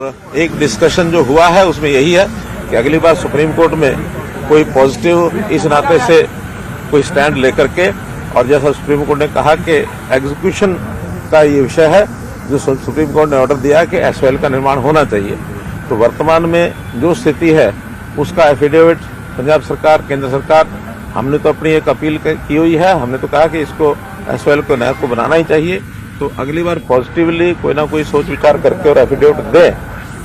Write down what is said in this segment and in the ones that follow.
एक डिस्कशन जो हुआ है उसमें यही है कि अगली बार सुप्रीम कोर्ट में कोई पॉजिटिव इस नाते से कोई स्टैंड लेकर के, और जैसा सुप्रीम कोर्ट ने कहा कि एग्जीक्यूशन का ये विषय है, जो सुप्रीम कोर्ट ने ऑर्डर दिया कि एसओएल का निर्माण होना चाहिए, तो वर्तमान में जो स्थिति है उसका एफिडेविट पंजाब सरकार, केंद्र सरकार, हमने तो अपनी एक अपील की हुई है। हमने तो कहा कि इसको एसओएल को नहर को बनाना ही चाहिए, तो अगली बार पॉजिटिवली कोई ना कोई सोच विचार करके और एफिडेविट दे,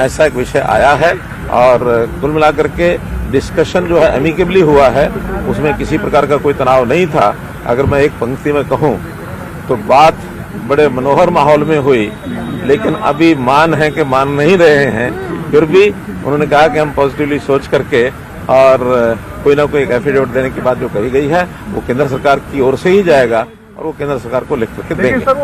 ऐसा एक विषय आया है। और कुल मिलाकर के डिस्कशन जो है एमिकेबली हुआ है, उसमें किसी प्रकार का कोई तनाव नहीं था। अगर मैं एक पंक्ति में कहूं तो बात बड़े मनोहर माहौल में हुई, लेकिन अभी मान है कि मान नहीं रहे हैं। फिर भी उन्होंने कहा कि हम पॉजिटिवली सोच करके और कोई ना कोई एक एफिडेविट देने की बात जो कही गई है वो केंद्र सरकार की ओर से ही जाएगा और वो केंद्र सरकार को लिख करके देंगे। सर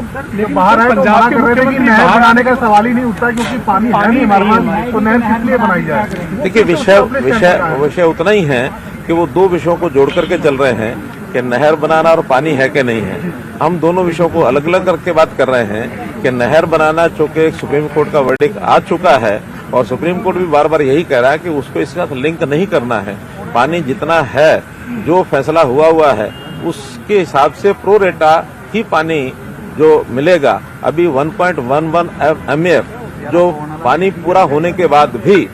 बाहर है तो पंजाब के मुख्यमंत्री नहर बनाने का सवाल ही नहीं उठता, क्योंकि पानी है नहीं हमारे पास, तो नहर किस लिए बनाई जाए? देखिए विषय उतना ही है कि वो दो विषयों को जोड़ करके चल रहे हैं कि नहर बनाना और पानी है कि नहीं है। हम दोनों विषयों को अलग अलग करके बात कर रहे हैं कि नहर बनाना, चूंकि सुप्रीम कोर्ट का वर्डिक्ट आ चुका है और सुप्रीम कोर्ट भी बार बार यही कह रहा है कि उसको इसके साथ लिंक नहीं करना है। पानी जितना है, जो फैसला हुआ है उसके हिसाब से प्रो रेटा ही पानी जो मिलेगा। अभी 1.11 MF जो पानी पूरा होने के बाद भी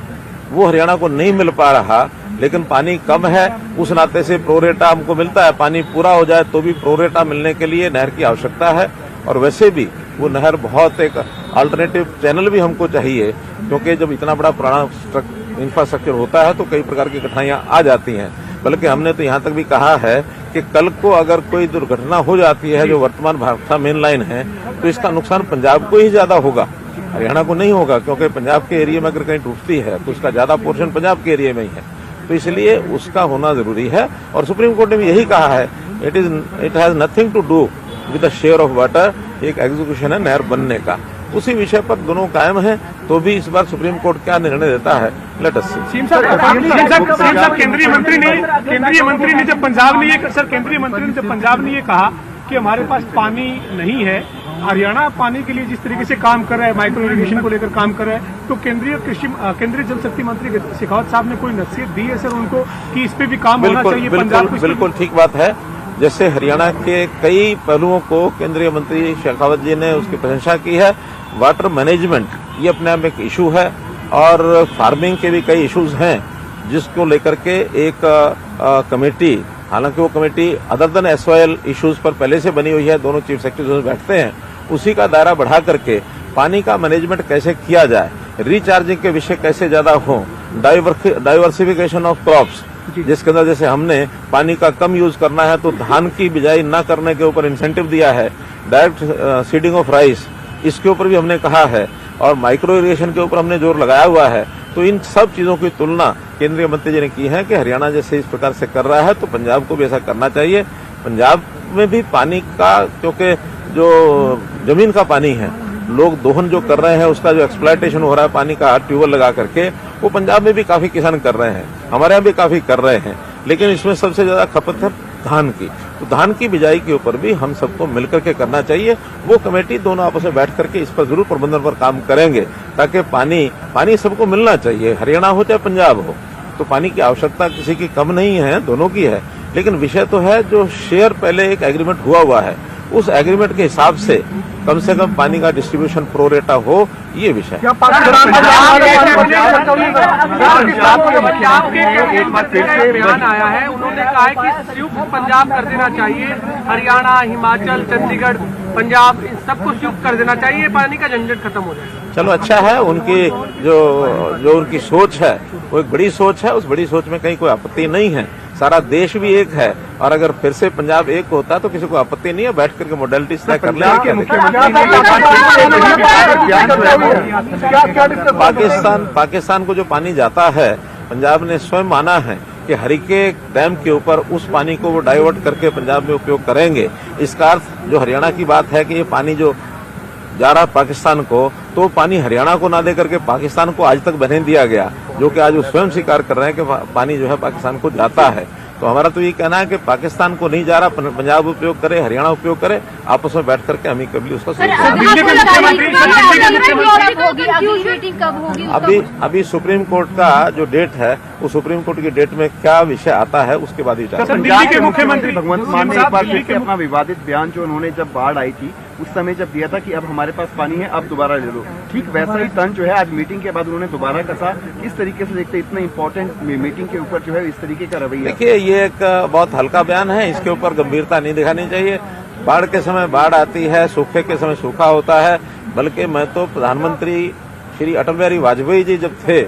वो हरियाणा को नहीं मिल पा रहा, लेकिन पानी कम है, उस नाते से प्रो रेटा हमको मिलता है। पानी पूरा हो जाए तो भी प्रो रेटा मिलने के लिए नहर की आवश्यकता है, और वैसे भी वो नहर बहुत एक अल्टरनेटिव चैनल भी हमको चाहिए, क्योंकि जब इतना बड़ा पुराना इंफ्रास्ट्रक्चर होता है तो कई प्रकार की कठिनाइयां आ जाती हैं। बल्कि हमने तो यहाँ तक भी कहा है कि कल को अगर कोई दुर्घटना हो जाती है जो वर्तमान भाखड़ा मेन लाइन है, तो इसका नुकसान पंजाब को ही ज्यादा होगा, हरियाणा को नहीं होगा, क्योंकि पंजाब के एरिया में अगर कहीं टूटती है तो उसका ज्यादा पोर्शन पंजाब के एरिया में ही है। तो इसलिए उसका होना जरूरी है, और सुप्रीम कोर्ट ने भी यही कहा है, it has nothing to do with the share of water, एक एग्जीक्यूशन है नहर बनने का। उसी विषय पर दोनों कायम हैं, तो भी इस बार सुप्रीम कोर्ट क्या निर्णय देता है, लेट अस सी। केंद्रीय मंत्री ने जब पंजाब ने ये कहा कि हमारे पास पानी नहीं है, हरियाणा पानी के लिए जिस तरीके से काम कर रहा है, माइक्रो इरिगेशन को लेकर काम कर रहा है, तो केंद्रीय जल शक्ति मंत्री शेखावत साहब ने कोई नसीहत दी है सर उनको कि इस पे भी काम होना चाहिए? बिल्कुल ठीक बात है। जैसे हरियाणा के कई पहलुओं को केंद्रीय मंत्री शेखावत जी ने उसकी प्रशंसा की है। वाटर मैनेजमेंट ये अपने आप एक इशू है, और फार्मिंग के भी कई इश्यूज हैं, जिसको लेकर के एक कमेटी, हालांकि वो committee other than SOL issues पर पहले से बनी हुई है, दोनों चीफ सेक्रेटरी बैठते हैं, उसी का दायरा बढ़ा करके पानी का मैनेजमेंट कैसे किया जाए, रिचार्जिंग के विषय कैसे ज्यादा हो, डाइवर्सिफिकेशन ऑफ क्रॉप्स, जिसके अंदर जैसे हमने पानी का कम यूज करना है तो धान की बिजाई न करने के ऊपर इंसेंटिव दिया है, डायरेक्ट सीडिंग ऑफ राइस इसके ऊपर भी हमने कहा है, और माइक्रो इरिगेशन के ऊपर हमने जोर लगाया हुआ है। तो इन सब चीजों की तुलना केंद्रीय मंत्री जी ने की है कि हरियाणा जैसे इस प्रकार से कर रहा है तो पंजाब को भी ऐसा करना चाहिए। पंजाब में भी पानी का, क्योंकि जो जमीन का पानी है, लोग दोहन जो कर रहे हैं, उसका जो एक्सप्लॉयटेशन हो रहा है पानी का ट्यूबवेल लगा करके, वो पंजाब में भी काफी किसान कर रहे हैं, हमारे यहाँ भी काफी कर रहे हैं, लेकिन इसमें सबसे ज्यादा खपत है धान की। तो धान की बिजाई के ऊपर भी हम सबको मिलकर के करना चाहिए। वो कमेटी दोनों आपस में बैठ करके इस पर जरूर प्रबंधन पर काम करेंगे, ताकि पानी सबको मिलना चाहिए, हरियाणा हो चाहे पंजाब हो। तो पानी की आवश्यकता किसी की कम नहीं है, दोनों की है, लेकिन विषय तो है जो शेयर पहले एक एग्रीमेंट हुआ है, उस एग्रीमेंट के हिसाब से कम पानी का डिस्ट्रीब्यूशन प्रो रेटा हो, ये विषय। बयान आया है, उन्होंने कहा है कि संयुक्त पंजाब कर देना चाहिए, हरियाणा, हिमाचल, चंडीगढ़, पंजाब, इन सबको संयुक्त कर देना चाहिए, पानी का झंझट खत्म हो जाएगा। चलो अच्छा है, उनकी जो उनकी सोच है वो एक बड़ी सोच है, उस बड़ी सोच में कहीं कोई आपत्ति नहीं है। सारा देश भी एक है, और अगर फिर से पंजाब एक होता तो किसी को आपत्ति नहीं है, बैठ करके मोडेलिटीज तय कर लेंगे। पाकिस्तान को जो पानी जाता है, पंजाब ने स्वयं माना है कि हरिके डैम के ऊपर उस पानी को वो डाइवर्ट करके पंजाब में उपयोग करेंगे। इसका अर्थ जो हरियाणा की बात है कि ये पानी जो जा रहा पाकिस्तान को, तो पानी हरियाणा को ना दे करके पाकिस्तान को आज तक बहने दिया गया, जो कि आज वो स्वयं स्वीकार कर रहे हैं कि पानी जो है पाकिस्तान को जाता है। तो हमारा तो ये कहना है कि पाकिस्तान को नहीं जा रहा, पंजाब उपयोग करे, हरियाणा उपयोग करे, आपस में बैठ करके हम ही कभी उसका अभी सुप्रीम कोर्ट का जो डेट है, वो सुप्रीम कोर्ट की डेट में क्या विषय आता है उसके बाद विचार। दिल्ली के मुख्यमंत्री भगवंत मान ने एक बार फिर से अपना विवादित बयान जो उन्होंने जब बाढ़ आई थी उस समय जब दिया था कि अब हमारे पास पानी है, अब दोबारा ले लो, ठीक वैसा ही टर्न जो है आज मीटिंग के बाद उन्होंने दोबारा कसा। किस तरीके से देखते इतना इंपॉर्टेंट मीटिंग के ऊपर जो है इस तरीके का रवैया? देखिए, ये एक बहुत हल्का बयान है, इसके ऊपर गंभीरता नहीं दिखानी चाहिए। बाढ़ के समय बाढ़ आती है, सूखे के समय सूखा होता है। बल्कि मैं तो प्रधानमंत्री श्री अटल बिहारी वाजपेयी जी जब थे,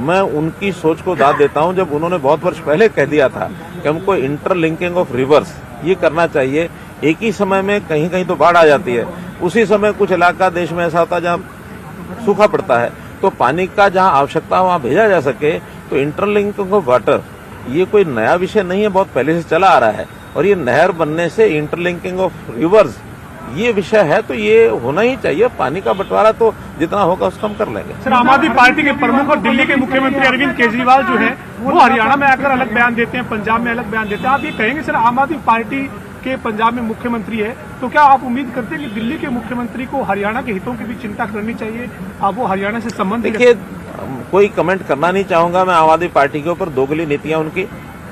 मैं उनकी सोच को दाद देता हूं, जब उन्होंने बहुत वर्ष पहले कह दिया था कि हमको इंटरलिंकिंग ऑफ रिवर्स ये करना चाहिए। एक ही समय में कहीं कहीं तो बाढ़ आ जाती है, उसी समय कुछ इलाका देश में ऐसा होता है जहाँ सूखा पड़ता है, तो पानी का जहाँ आवश्यकता वहाँ भेजा जा सके। तो इंटरलिंकिंग ऑफ वाटर ये कोई नया विषय नहीं है, बहुत पहले से चला आ रहा है। और ये नहर बनने से इंटरलिंकिंग ऑफ रिवर्स ये विषय है, तो ये होना ही चाहिए। पानी का बंटवारा तो जितना होगा उसका हम कर लेंगे। सर, आम आदमी पार्टी के प्रमुख और दिल्ली के मुख्यमंत्री अरविंद केजरीवाल जो है वो हरियाणा में आकर अलग बयान देते हैं, पंजाब में अलग बयान देते हैं। आप ये कहेंगे सर, आम आदमी पार्टी के पंजाब में मुख्यमंत्री है, तो क्या आप उम्मीद करते हैं कि दिल्ली के मुख्यमंत्री को हरियाणा के हितों की भी चिंता करनी चाहिए? आप वो हरियाणा से संबंध देखिए, कोई कमेंट करना नहीं चाहूंगा मैं आम आदमी पार्टी के ऊपर। दोगली नीतियां उनकी,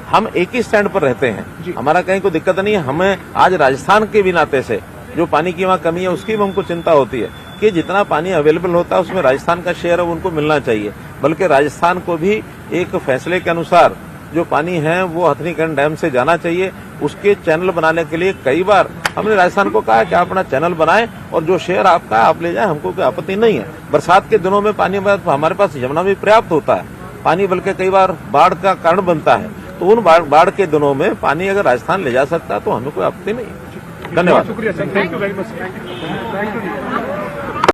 हम एक ही स्टैंड पर रहते हैं, हमारा कहीं कोई दिक्कत नहीं है। हमें आज राजस्थान के भी नाते से जो पानी की वहाँ कमी है उसकी भी हमको चिंता होती है कि जितना पानी अवेलेबल होता है उसमें राजस्थान का शेयर है उनको मिलना चाहिए। बल्कि राजस्थान को भी एक फैसले के अनुसार जो पानी है वो हथनीकुंड डैम से जाना चाहिए। उसके चैनल बनाने के लिए कई बार हमने राजस्थान को कहा कि आप अपना चैनल बनाएं और जो शेयर आपका आप ले जाएं, हमको कोई आपत्ति नहीं है। बरसात के दिनों में पानी हमारे पास यमुना में पर्याप्त होता है पानी, बल्कि कई बार बाढ़ का कारण बनता है। तो उन बाढ़ के दिनों में पानी अगर राजस्थान ले जा सकता है तो हमें कोई आपत्ति नहीं है। धन्यवाद। शुक्रिया sir, thank you very much.